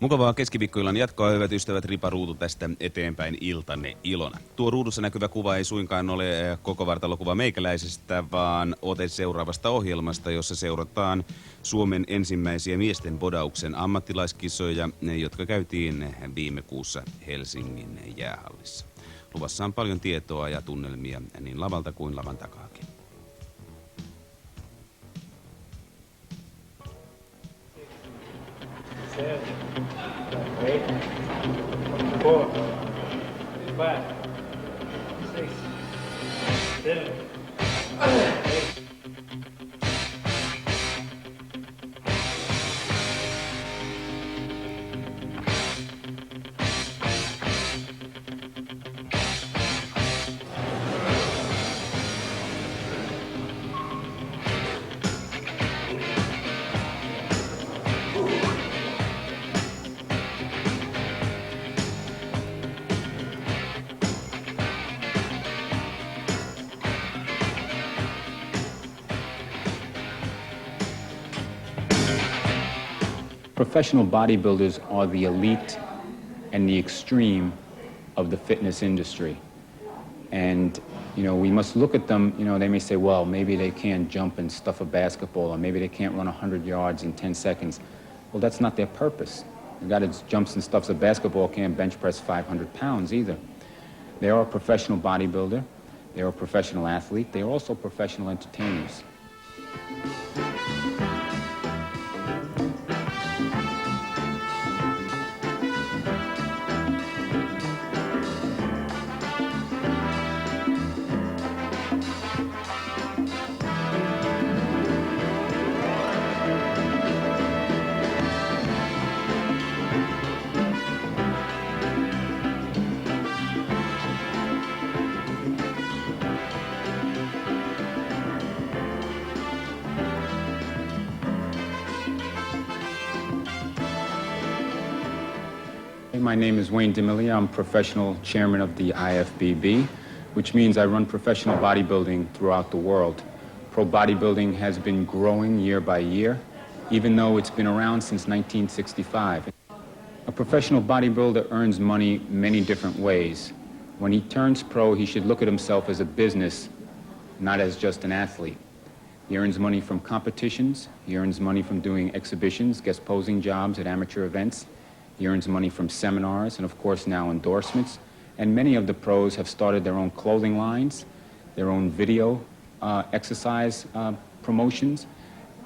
Mukavaa keskiviikkoillan jatkoa, hyvät ystävät. Ripa Ruutu tästä eteenpäin iltanne ilona. Tuo ruudussa näkyvä kuva ei suinkaan ole koko vartalokuva meikäläisestä, vaan ote seuraavasta ohjelmasta, jossa seurataan Suomen ensimmäisiä miesten bodauksen ammattilaiskisoja, jotka käytiin viime kuussa Helsingin jäähallissa. Luvassa on paljon tietoa ja tunnelmia niin lavalta kuin lavan takaakin. Professional bodybuilders are the elite and the extreme of the fitness industry. And, we must look at them, they may say, well, maybe they can't jump and stuff a basketball, or maybe they can't run 100 yards in 10 seconds. Well, that's not their purpose. The guy that jumps and stuffs a basketball can't bench press 500 pounds either. They are a professional bodybuilder. They are a professional athlete. They are also professional entertainers. My name is Wayne D'Amelia. I'm professional chairman of the IFBB, which means I run professional bodybuilding throughout the world. Pro bodybuilding has been growing year by year, even though it's been around since 1965. A professional bodybuilder earns money many different ways. When he turns pro, he should look at himself as a business, not as just an athlete. He earns money from competitions. He earns money from doing exhibitions, guest posing jobs at amateur events. He earns money from seminars and, of course, now endorsements. And many of the pros have started their own clothing lines, their own video exercise promotions.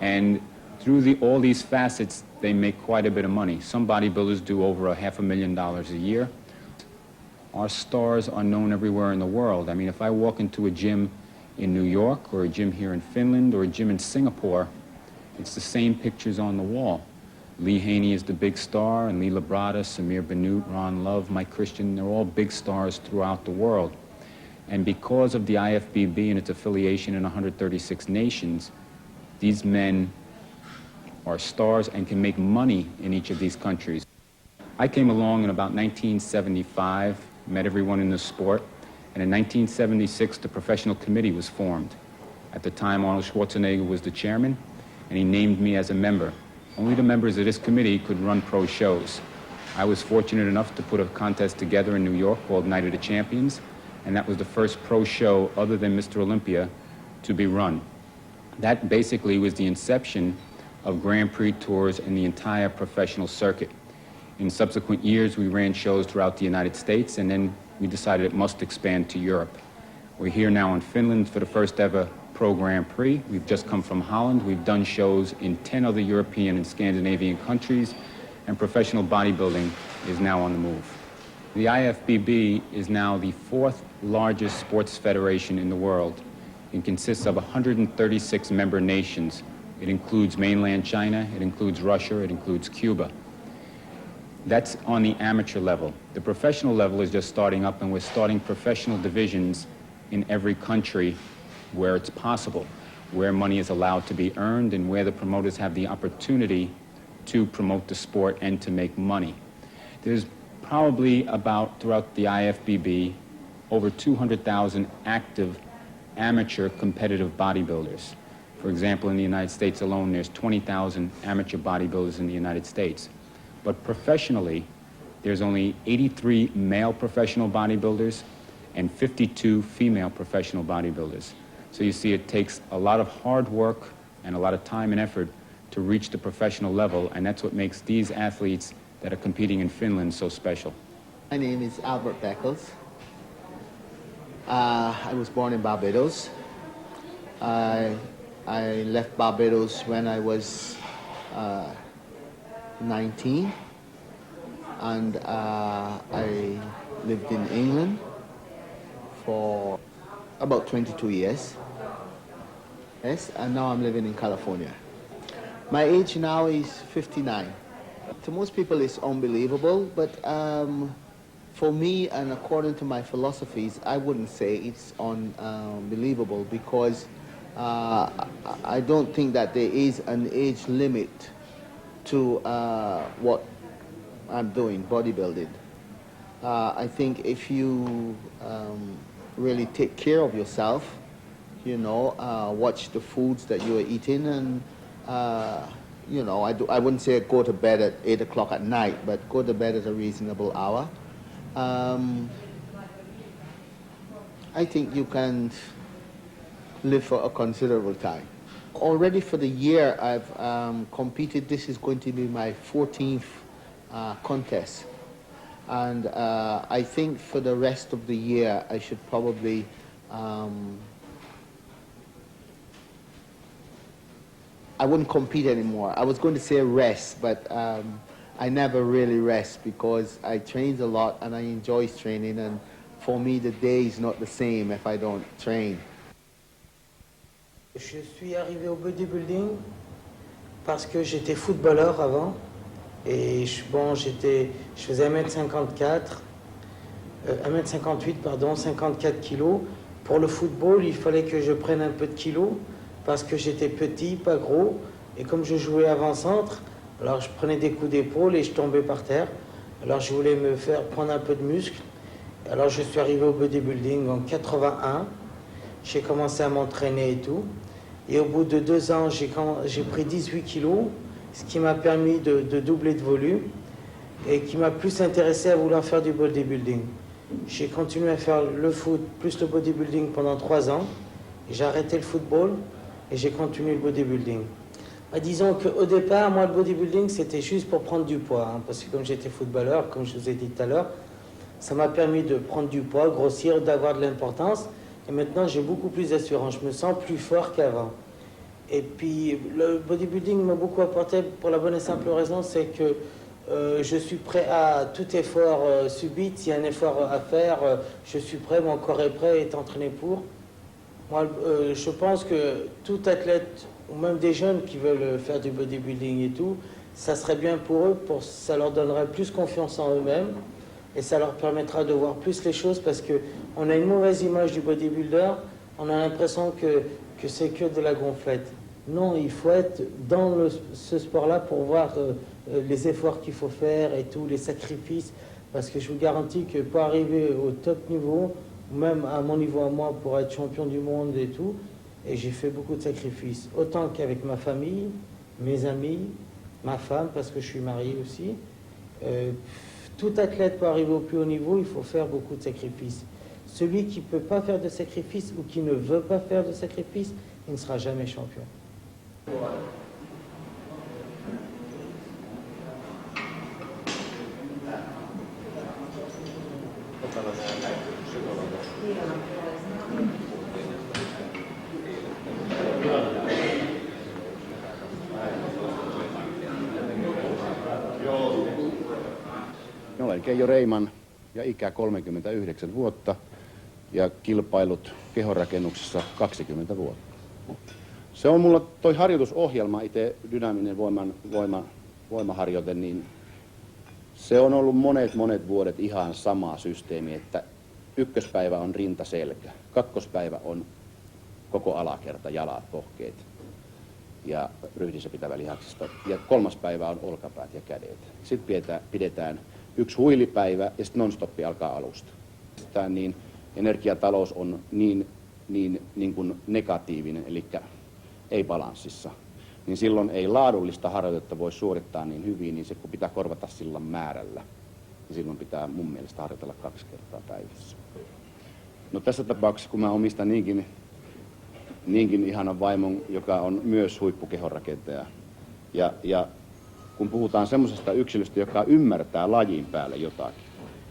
And through all these facets, they make quite a bit of money. Some bodybuilders do over $500,000 a year. Our stars are known everywhere in the world. I mean, if I walk into a gym in New York or a gym here in Finland or a gym in Singapore, it's the same pictures on the wall. Lee Haney is the big star, and Lee Labrada, Samir Bannouth, Ron Love, Mike Christian, they're all big stars throughout the world. And because of the IFBB and its affiliation in 136 nations, these men are stars and can make money in each of these countries. I came along in about 1975, met everyone in the sport, and in 1976 the professional committee was formed. At the time, Arnold Schwarzenegger was the chairman, and he named me as a member. Only the members of this committee could run pro shows. I was fortunate enough to put a contest together in New York called Night of the Champions, and that was the first pro show other than Mr. Olympia to be run. That basically was the inception of Grand Prix tours in the entire professional circuit. In subsequent years, we ran shows throughout the United States, and then we decided it must expand to Europe. We're here now in Finland for the first ever Pro Grand Prix. We've just come from Holland. We've done shows in 10 other European and Scandinavian countries, and professional bodybuilding is now on the move. The IFBB is now the fourth largest sports federation in the world. It consists of 136 member nations. It includes mainland China, it includes Russia, it includes Cuba. That's on the amateur level. The professional level is just starting up, and we're starting professional divisions in every country where it's possible, where money is allowed to be earned and where the promoters have the opportunity to promote the sport and to make money. There's probably about, throughout the IFBB, over 200,000 active amateur competitive bodybuilders. For example, in the United States alone, there's 20,000 amateur bodybuilders in the United States. but professionally, there's only 83 male professional bodybuilders and 52 female professional bodybuilders. So you see, it takes a lot of hard work and a lot of time and effort to reach the professional level, and that's what makes these athletes that are competing in Finland so special. My name is Albert Beckles. I was born in Barbados. I left Barbados when I was 19, and I lived in England for about 22 years. Yes, and now I'm living in California. My age now is 59. To most people it's unbelievable, but for me and according to my philosophies, I wouldn't say it's unbelievable because I don't think that there is an age limit to what I'm doing, bodybuilding. I think if you really take care of yourself, you know, watch the foods that you are eating, and you know, I wouldn't say go to bed at 8 o'clock at night, but go to bed at a reasonable hour. I think you can live for a considerable time. Already for the year I've competed, this is going to be my 14th contest. And I think for the rest of the year I should probably I wouldn't compete anymore. I was going to say rest, but I never really rest because I train a lot and I enjoy training, and for me the day is not the same if I don't train. Je suis arrivé au bodybuilding parce que j'étais footballeur avant et je faisais 1m54, 1m58 pardon, 54 kilos. Pour le football, il fallait que je prenne un peu de kilos parce que j'étais petit, pas gros, et comme je jouais avant-centre, alors je prenais des coups d'épaule et je tombais par terre. Alors je voulais me faire prendre un peu de muscle. Alors je suis arrivé au bodybuilding en 81. J'ai commencé à m'entraîner et tout. Et au bout de 2 ans, j'ai pris 18 kilos, ce qui m'a permis de doubler de volume et qui m'a plus intéressé à vouloir faire du bodybuilding. J'ai continué à faire le foot plus le bodybuilding pendant 3 ans. J'ai arrêté le football et j'ai continué le bodybuilding. Disons qu'au départ, moi, le bodybuilding, c'était juste pour prendre du poids. Hein, parce que comme j'étais footballeur, comme je vous ai dit tout à l'heure, ça m'a permis de prendre du poids, grossir, d'avoir de l'importance. Et maintenant, j'ai beaucoup plus d'assurance. Je me sens plus fort qu'avant. Et puis, le bodybuilding m'a beaucoup apporté pour la bonne et simple raison, c'est que je suis prêt à tout effort subit. S'il y a un effort à faire, je suis prêt, mon corps est prêt, est entraîné pour. Moi, je pense que tout athlète, ou même des jeunes qui veulent faire du bodybuilding et tout, ça serait bien pour eux, ça leur donnerait plus confiance en eux-mêmes et ça leur permettra de voir plus les choses parce qu'on a une mauvaise image du bodybuilder, on a l'impression que c'est que de la gonflette. Non, il faut être dans ce sport-là pour voir les efforts qu'il faut faire et tous les sacrifices, parce que je vous garantis que pour arriver au top niveau, même à mon niveau à moi, pour être champion du monde et tout, et j'ai fait beaucoup de sacrifices, autant qu'avec ma famille, mes amis, ma femme, parce que je suis marié aussi. Tout athlète pour arriver au plus haut niveau, il faut faire beaucoup de sacrifices. Celui qui ne peut pas faire de sacrifices ou qui ne veut pas faire de sacrifices, il ne sera jamais champion. Olen Keijo Reiman ja ikä 39 vuotta ja kilpailut kehonrakennuksessa 20 vuotta. Se on mulla toi harjoitusohjelma, itse dynaaminen voimaharjoite, niin se on ollut monet vuodet ihan sama systeemi, että ykköspäivä on rintaselkä, kakkospäivä on koko alakerta, jalat, pohkeet ja ryhdissä pitävä lihaksista, ja 3. päivä on olkapäät ja kädet. Sitten pidetään 1 huilipäivä ja sitten non-stoppi alkaa alusta. Niin energiatalous on niin kuin negatiivinen, eli ei balanssissa. niin silloin ei laadullista harjoitetta voi suorittaa niin hyvin, niin se kun pitää korvata sillan määrällä, niin silloin pitää mun mielestä harjoitella 2 kertaa päivässä. No tässä tapauksessa, kun mä omistan niinkin ihanan vaimon, joka on myös huippukehonrakentaja, ja kun puhutaan semmoisesta yksilöstä, joka ymmärtää lajin päälle jotakin,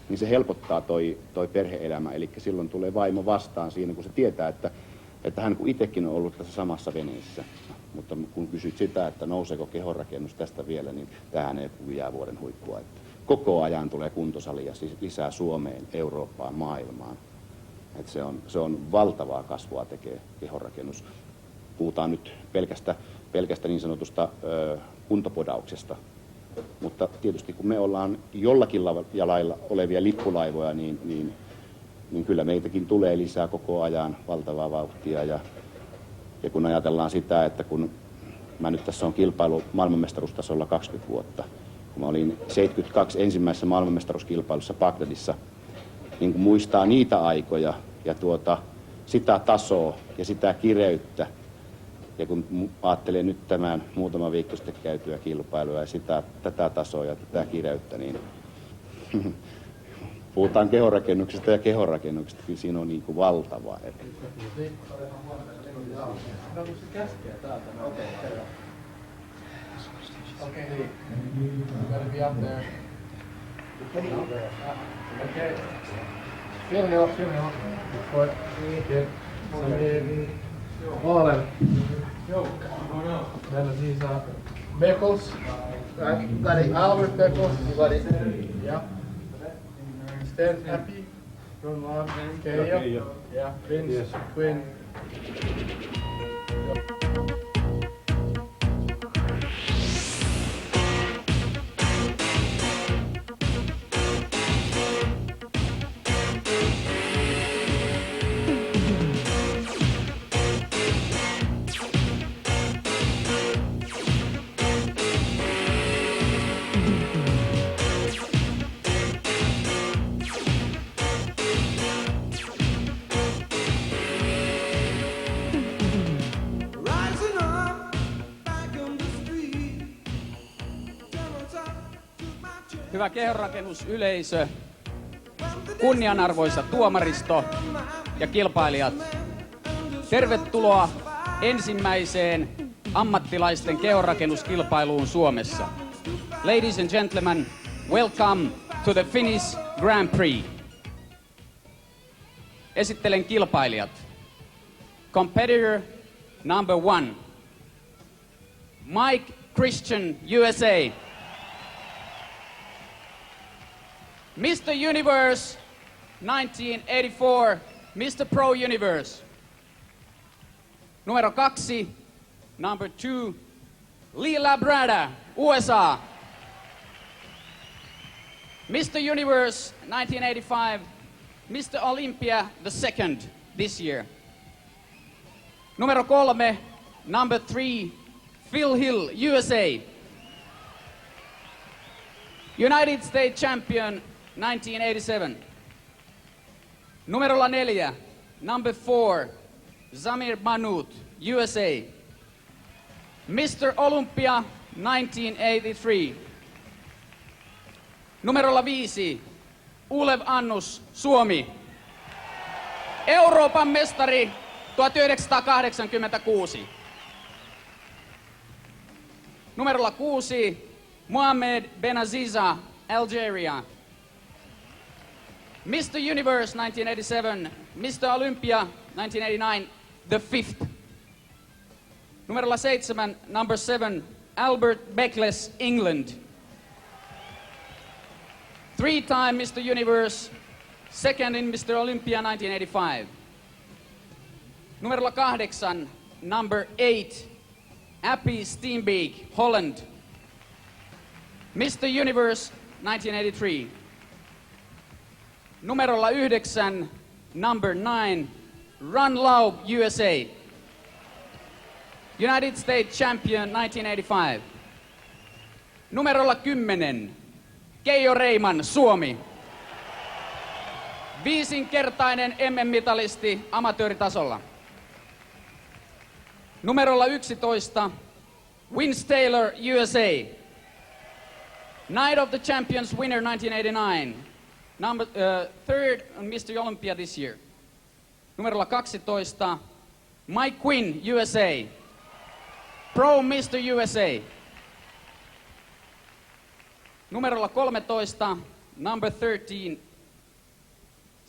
niin se helpottaa toi perhe-elämä, eli silloin tulee vaimo vastaan siinä, kun se tietää, että hän kun itsekin on ollut tässä samassa veneessä. Mutta kun kysyt sitä, että nouseeko kehonrakennus tästä vielä, niin tämähän ei jää vuoden huippua. Että koko ajan tulee kuntosalia lisää Suomeen, Eurooppaan, maailmaan. Että se on valtavaa kasvua tekee kehonrakennus. Puhutaan nyt pelkästä niin sanotusta kuntobodauksesta. Mutta tietysti kun me ollaan jollakin lailla olevia lippulaivoja, niin kyllä meitäkin tulee lisää koko ajan valtavaa vauhtia. Ja kun ajatellaan sitä, että kun mä nyt tässä on kilpailu maailmanmestaruustasolla 20 vuotta, kun mä olin 72 ensimmäisessä maailmanmestaruuskilpailussa Bagdadissa, niin kun muistaa niitä aikoja ja sitä tasoa ja sitä kireyttä, ja kun ajattelee nyt tämän muutama viikko sitten käytyä kilpailua ja tätä tasoa ja tätä kireyttä, niin puhutaan kehonrakennuksesta ja kehonrakennuksesta, kyllä siinä on niin kuin valtava ero. Olev. Then these are Beckles. Got it. Albert Beckles. You got it. Yeah. Stand happy. Run on. Keijo. Yeah. Vince. Quinn. Hyvä kehonrakennusyleisö, kunnianarvoisa tuomaristo ja kilpailijat. Tervetuloa ensimmäiseen ammattilaisten kehonrakennuskilpailuun Suomessa. Ladies and gentlemen, welcome to the Finnish Grand Prix. Esittelen kilpailijat. Competitor number 1, Mike Christian, USA. Mr. Universe 1984, Mr. Pro Universe. Numero 2, number 2, Lee Labrada, USA. Mr. Universe 1985, Mr. Olympia the second this year. Numero 3, number 3, Phil Hill, USA. United States champion 1987. Numerolla 4, number 4, Samir Bannouth, USA. Mr. Olympia 1983. Numerolla 5, Olev Annus, Suomi. Euroopan mestari 1986. Numerolla 6, Mohamed Benaziza, Algeria. Mr. Universe 1987, Mr. Olympia 1989, the 5th. Numerolla 7, number 7, Albert Beckles, England. 3-time Mr. Universe, second in Mr. Olympia 1985. Numerolla 8, number 8, Appie Steenbeek, Holland. Mr. Universe 1983. Numerolla 9, number 9, Ron Laub, USA. United States champion 1985. Numerolla 10, Keijo Reiman, Suomi. 5-kertainen MM-mitalisti amatööritasolla. Numerolla 11, Wins Taylor, USA. Night of the Champions winner 1989. Third on Mr. Olympia this year. Numerolla 12, Mike Quinn, USA. Pro Mr. USA. Numerolla 13, number 13,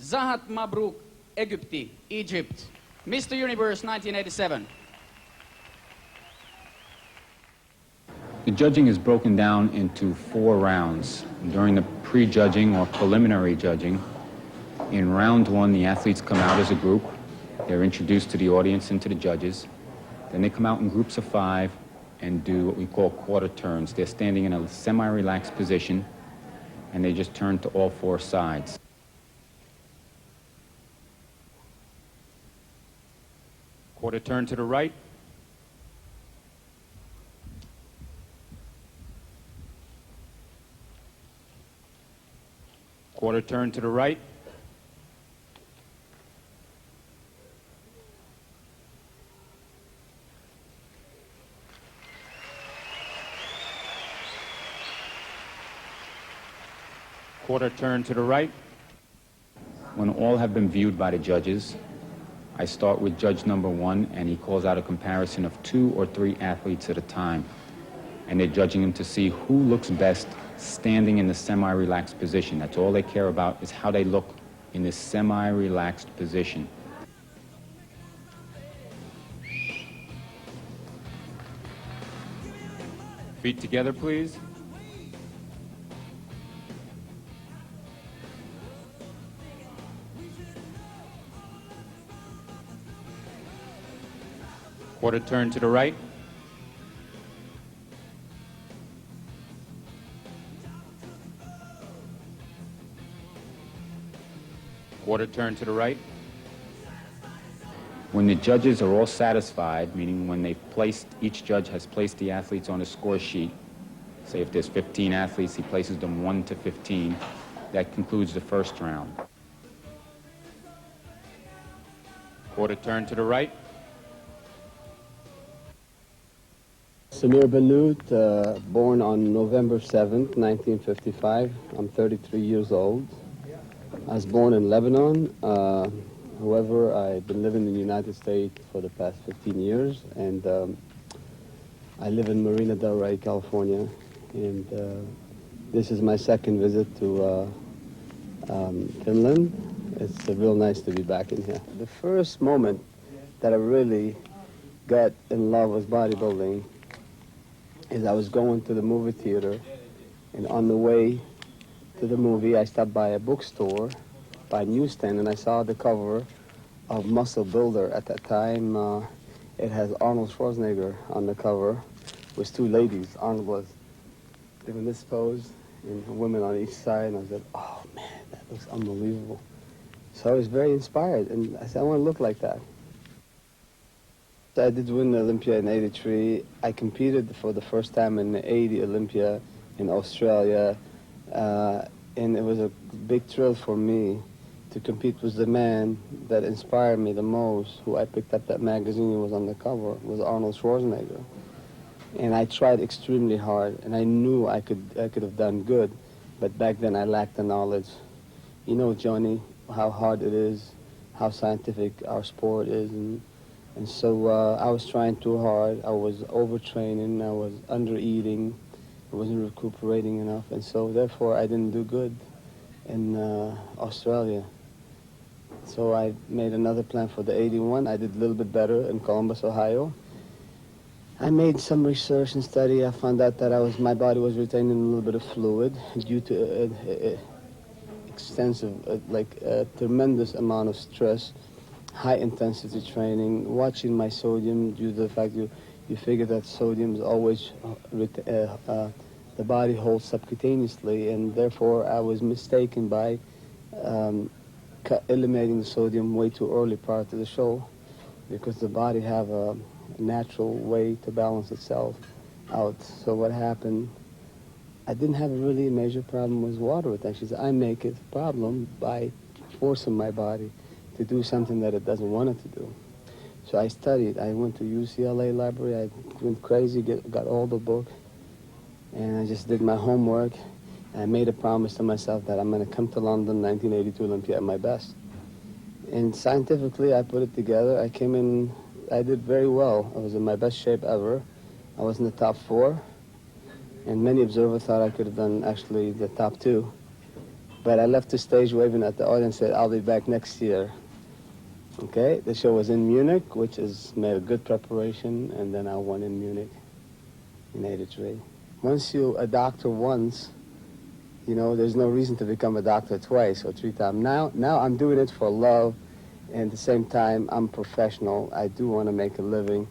Zahat Mabrouk, Egypti, Egypt. Mr. Universe 1987. The judging is broken down into 4 rounds. During the pre-judging or preliminary judging, in round 1, the athletes come out as a group. They're introduced to the audience and to the judges. Then they come out in groups of 5 and do what we call quarter turns. They're standing in a semi-relaxed position, and they just turn to all 4 sides. Quarter turn to the right. Quarter turn to the right. Quarter turn to the right. When all have been viewed by the judges, I start with judge number 1, and he calls out a comparison of 2 or 3 athletes at a time. And they're judging them to see who looks best standing in the semi-relaxed position. That's all they care about, is how they look in this semi-relaxed position. Feet together, please. Quarter turn to the right. Quarter turn to the right. When the judges are all satisfied, meaning when they've placed, each judge has placed the athletes on a score sheet, say if there's 15 athletes, he places them 1 to 15, that concludes the first round. Quarter turn to the right. Samir Bannouth, born on November 7th, 1955. I'm 33 years old. I was born in Lebanon. However, I've been living in the United States for the past 15 years, and I live in Marina del Rey, California. And this is my second visit to Finland. It's real nice to be back in here. The first moment that I really got in love with bodybuilding is I was going to the movie theater, and on the way to the movie, I stopped by a bookstore, by a newsstand, and I saw the cover of Muscle Builder. At that time, it has Arnold Schwarzenegger on the cover with 2 ladies. Arnold was doing this pose, and women on each side, and I said, oh man, that looks unbelievable. So I was very inspired, and I said, I want to look like that. I did win the Olympia in '83. I competed for the first time in the '80 Olympia in Australia, and it was a big thrill for me to compete with the man that inspired me the most, who I picked up that magazine and was on the cover, was Arnold Schwarzenegger. And I tried extremely hard, and I knew I could have done good, but back then I lacked the knowledge. You know, Johnny, how hard it is, how scientific our sport is, and so I was trying too hard. I was overtraining, I was under-eating, I wasn't recuperating enough, and so therefore I didn't do good in Australia. So I made another plan for the '81. I did a little bit better in Columbus, Ohio. I made some research and study. I found out that my body was retaining a little bit of fluid due to extensive, tremendous amount of stress, high-intensity training, watching my sodium due to the fact you figure that sodium is always, the body holds subcutaneously, and therefore I was mistaken by eliminating the sodium way too early prior to the show, because the body have a natural way to balance itself out. So what happened, I didn't have really a major problem with water retention. I make it a problem by forcing my body to do something that it doesn't want it to do. So I studied. I went to UCLA library. I went crazy, got all the book, and I just did my homework. And I made a promise to myself that I'm going to come to London 1982 Olympia at my best. And scientifically, I put it together. I came in, I did very well. I was in my best shape ever. I was in the top 4. And many observers thought I could have done actually the top 2. But I left the stage waving at the audience, said, I'll be back next year. Okay, the show was in Munich, which is made a good preparation, and then I won in Munich in 83. Once you're a doctor once, you know, there's no reason to become a doctor twice or 3 times. Now I'm doing it for love, and at the same time, I'm professional. I do want to make a living.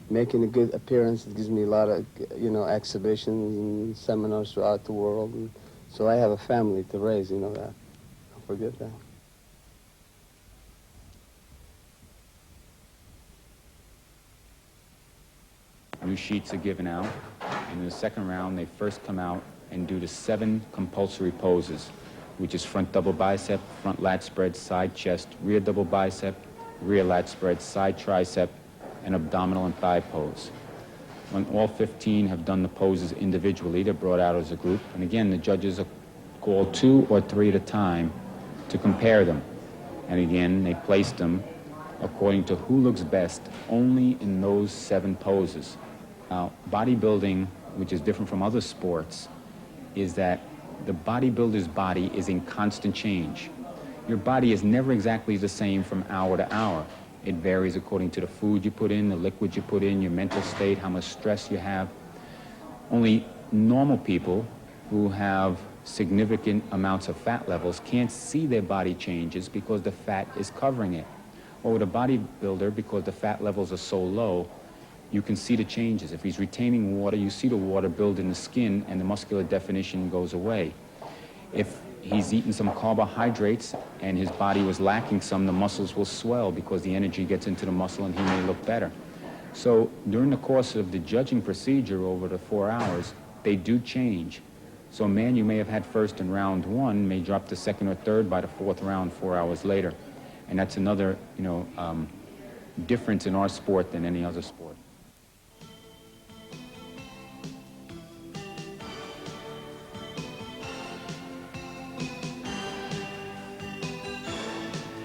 Making a good appearance, it gives me a lot of, you know, exhibitions and seminars throughout the world. And so I have a family to raise, you know that. Don't forget that. New sheets are given out, and in the second round they first come out and do the 7 compulsory poses, which is front double bicep, front lat spread, side chest, rear double bicep, rear lat spread, side tricep, and abdominal and thigh pose. When all 15 have done the poses individually, they're brought out as a group, and again the judges are called 2 or 3 at a time to compare them, and again they place them according to who looks best only in those 7 poses. Now, bodybuilding, which is different from other sports, is that the bodybuilder's body is in constant change. Your body is never exactly the same from hour to hour. It varies according to the food you put in, the liquid you put in, your mental state, how much stress you have. Only normal people who have significant amounts of fat levels can't see their body changes because the fat is covering it. Or with a bodybuilder, because the fat levels are so low, you can see the changes. If he's retaining water, you see the water build in the skin and the muscular definition goes away. If he's eaten some carbohydrates and his body was lacking some, the muscles will swell because the energy gets into the muscle and he may look better. So during the course of the judging procedure over the 4 hours, they do change. So a man you may have had first in round 1 may drop to second or third by the 4th round 4 hours later. And that's another, you know, difference in our sport than any other sport.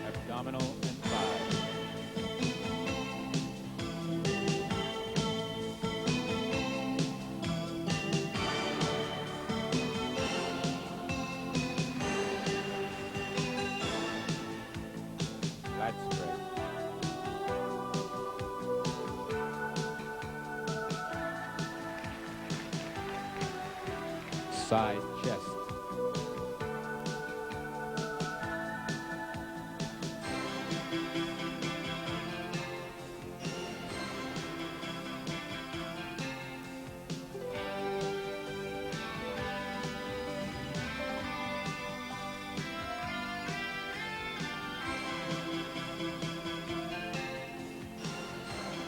Abdominal and thigh. Lat spread. Side chest.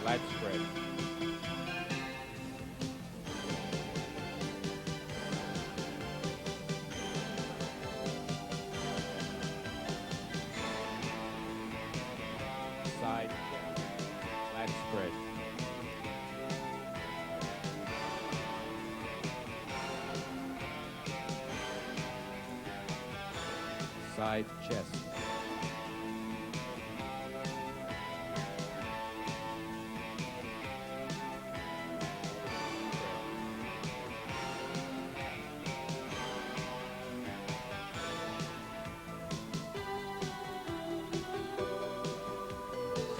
Lat spread. Side lat spread. Side chest.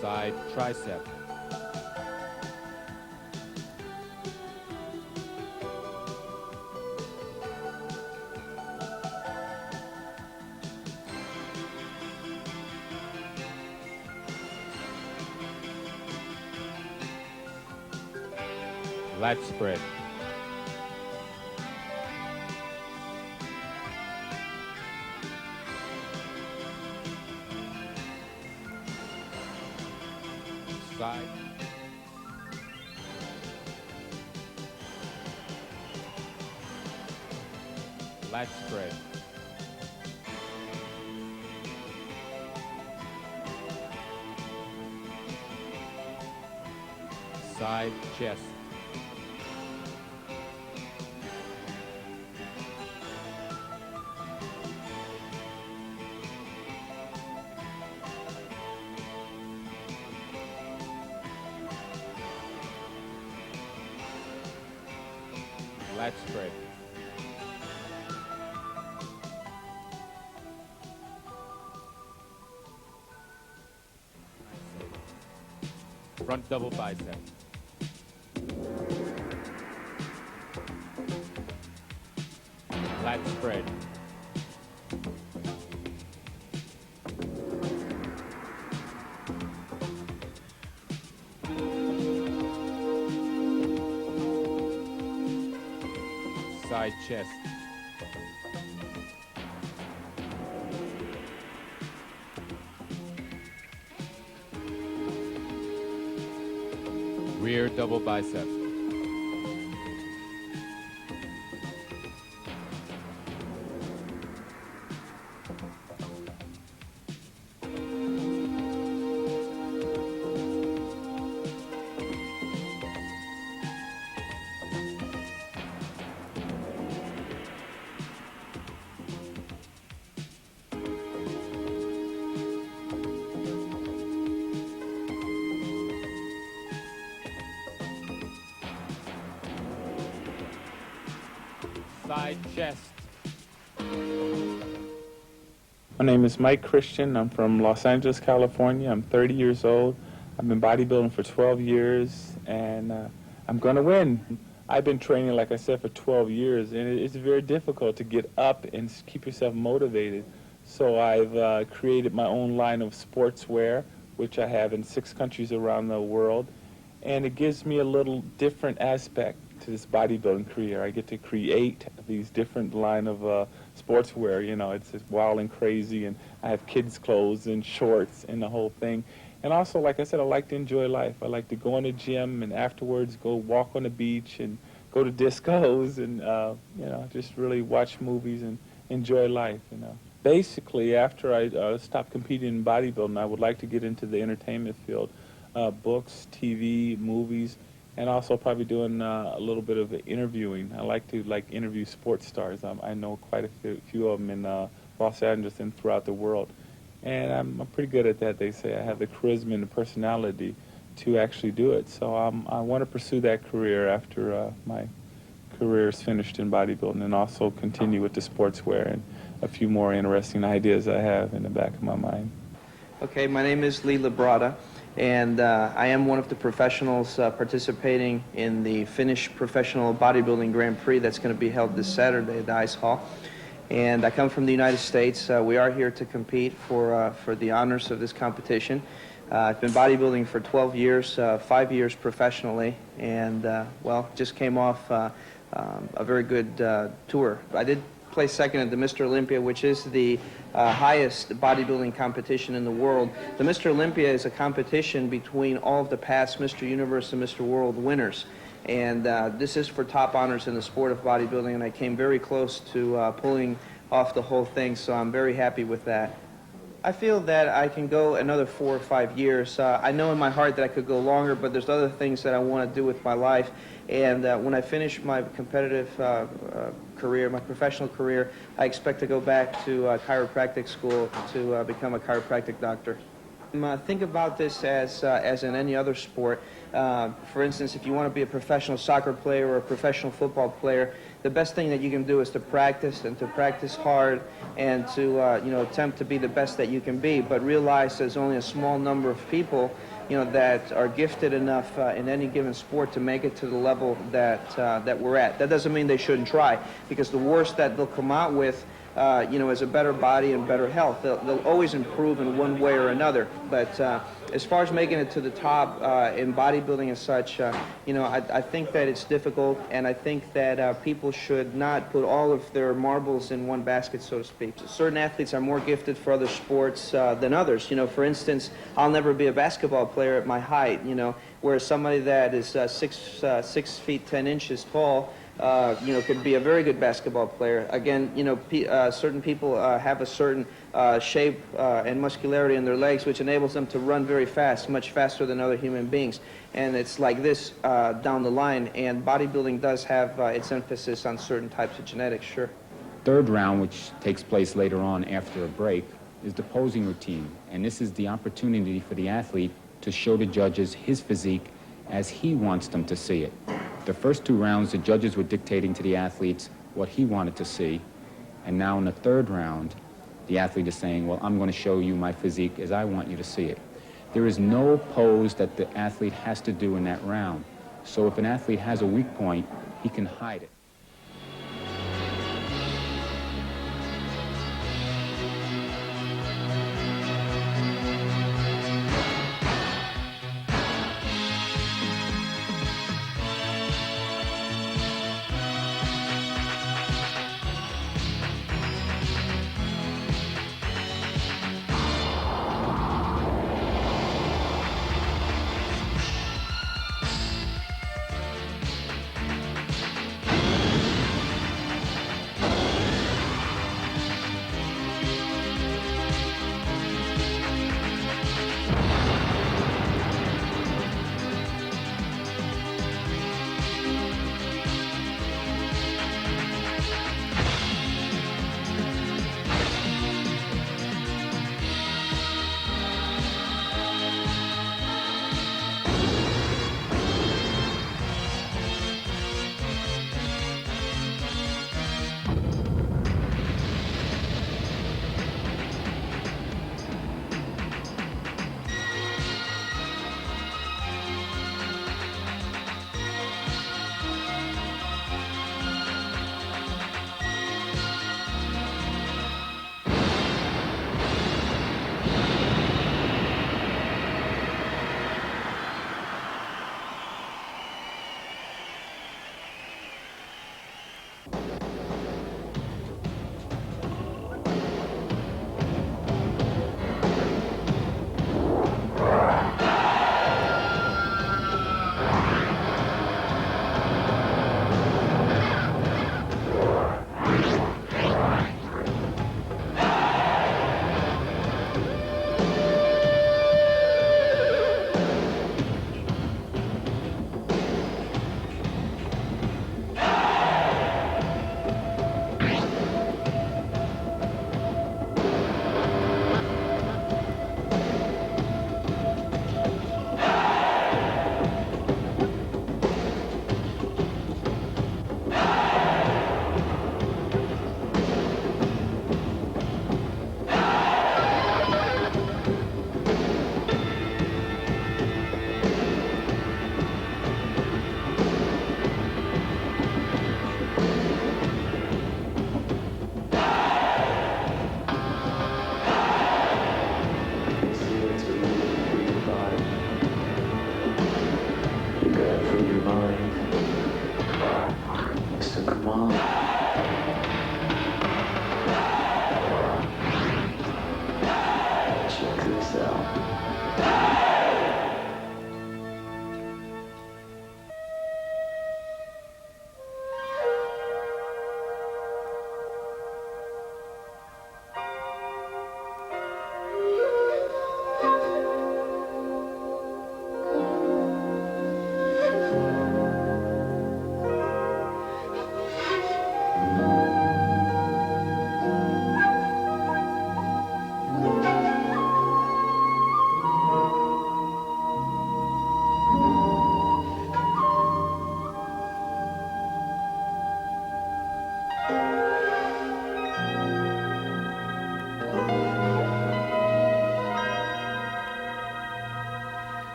Side tricep. Lat spread. Side. Lat spread. Side chest. Lat spread. Front double bicep. Lat spread. Side chest. Rear double bicep. Side chest. My name is Mike Christian. I'm from Los Angeles, California. I'm 30 years old. I've been bodybuilding for 12 years, and I'm going to win. I've been training, like I said, for 12 years, and it's very difficult to get up and keep yourself motivated. So I've created my own line of sportswear, which I have in 6 countries around the world, and it gives me a little different aspect to this bodybuilding career. I get to create these different line of sportswear. You know, it's just wild and crazy, and I have kids' clothes and shorts and the whole thing. And also, like I said, I like to enjoy life. I like to go in the gym and afterwards go walk on the beach and go to discos and, you know, just really watch movies and enjoy life, you know. Basically, after I stop competing in bodybuilding, I would like to get into the entertainment field, books, TV, movies, and also probably doing a little bit of interviewing. I like to interview sports stars. I know quite a few of them in Los Angeles and throughout the world. And I'm pretty good at that. They say I have the charisma and the personality to actually do it. So I want to pursue that career after my career is finished in bodybuilding, and also continue with the sportswear and a few more interesting ideas I have in the back of my mind. Okay, my name is Lee Labrada, and I am one of the professionals participating in the Finnish Professional Bodybuilding Grand Prix that's going to be held this Saturday at the Ice Hall. And I come from the United States. We are here to compete for the honors of this competition. I've been bodybuilding for 12 years, 5 years professionally, and well, just came off a very good tour. I did place second at the Mr. Olympia, which is the highest bodybuilding competition in the world. The Mr. Olympia is a competition between all of the past Mr. Universe and Mr. World winners. And this is for top honors in the sport of bodybuilding, and I came very close to pulling off the whole thing, so I'm very happy with that. I feel that I can go another 4 or 5 years. I know in my heart that I could go longer, but there's other things that I want to do with my life. And when I finish my competitive career, my professional career, I expect to go back to chiropractic school to become a chiropractic doctor. Think about this as in any other sport. For instance, if you want to be a professional soccer player or a professional football player, the best thing that you can do is to practice, and to practice hard, and to you know, attempt to be the best that you can be. But realize there's only a small number of people, you know, that are gifted enough in any given sport to make it to the level that we're at. That doesn't mean they shouldn't try, because the worst that they'll come out with, you know, is a better body and better health. They'll always improve in one way or another. But as far as making it to the top in bodybuilding and such, you know, I think that it's difficult, and I think that people should not put all of their marbles in one basket, so to speak. Certain athletes are more gifted for other sports than others. You know, for instance, I'll never be a basketball player at my height, you know, whereas somebody that is 6 feet 10 inches tall, could be a very good basketball player. Again, certain people have a certain shape and muscularity in their legs, which enables them to run very fast, much faster than other human beings. And it's like this down the line. And bodybuilding does have its emphasis on certain types of genetics, sure. Third round, which takes place later on after a break, is the posing routine. And this is the opportunity for the athlete to show the judges his physique as he wants them to see it. The first two rounds, the judges were dictating to the athletes what he wanted to see. And now in the third round, the athlete is saying, well, I'm going to show you my physique as I want you to see it. There is no pose that the athlete has to do in that round. So if an athlete has a weak point, he can hide it.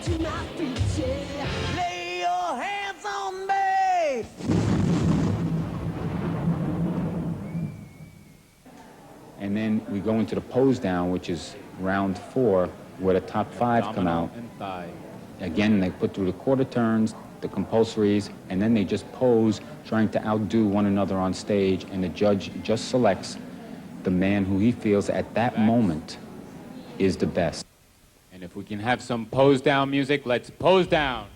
to my feet, yeah. Lay your hands on me. And then we go into the pose down, which is round 4, where the top 5 come out. Again, they put through the quarter turns, the compulsories, and then they just pose, trying to outdo one another on stage, and the judge just selects the man who he feels at that moment is the best. And if we can have some pose down music, let's pose down.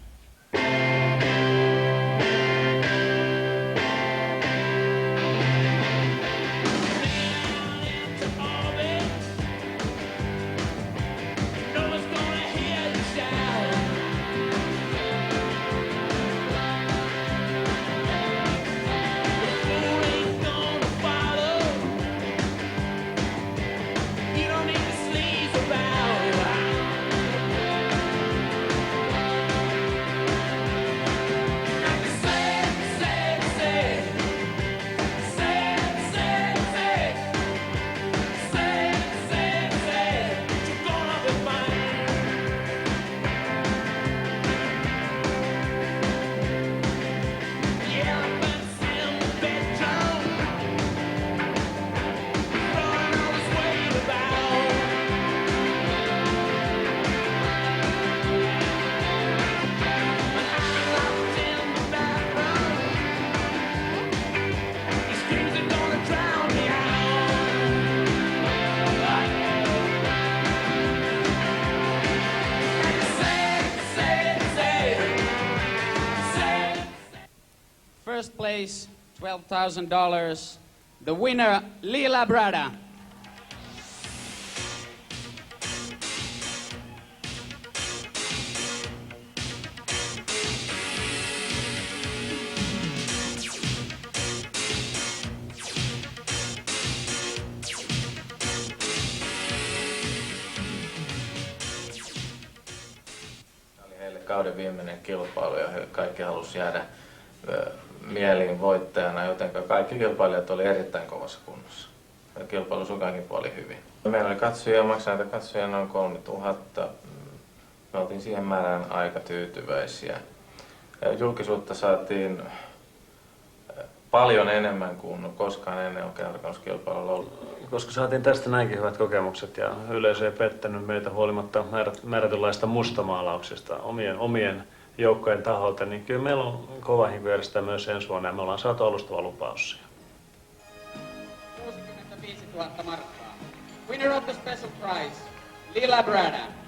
First place, $12,000. The winner, Lila Brada. Heille kauden viimeinen kilpailu ja he kaikki halusi jäädä mieliin voittajana, joten kaikki kilpailijat oli erittäin kovassa kunnossa. Kilpailu sun kaikin puolin hyvin. Meillä oli katsojia, maksaneita katsojia noin 3000. Me oltiin siihen määrään aika tyytyväisiä. Julkisuutta saatiin paljon enemmän kuin koskaan ennen on kertomuskilpailulla ollut. Koska saatiin tästä näinkin hyvät kokemukset ja yleisö ei pettänyt meitä huolimatta määrätynlaista mustamaalauksesta omien joukkojen taholta, niin kyllä meillä on kova hinku järjestää myös ensi vuonna ja me ollaan saatu alustava lupaus. 65 000 markkaa. Winner of the special prize, Lila Brada.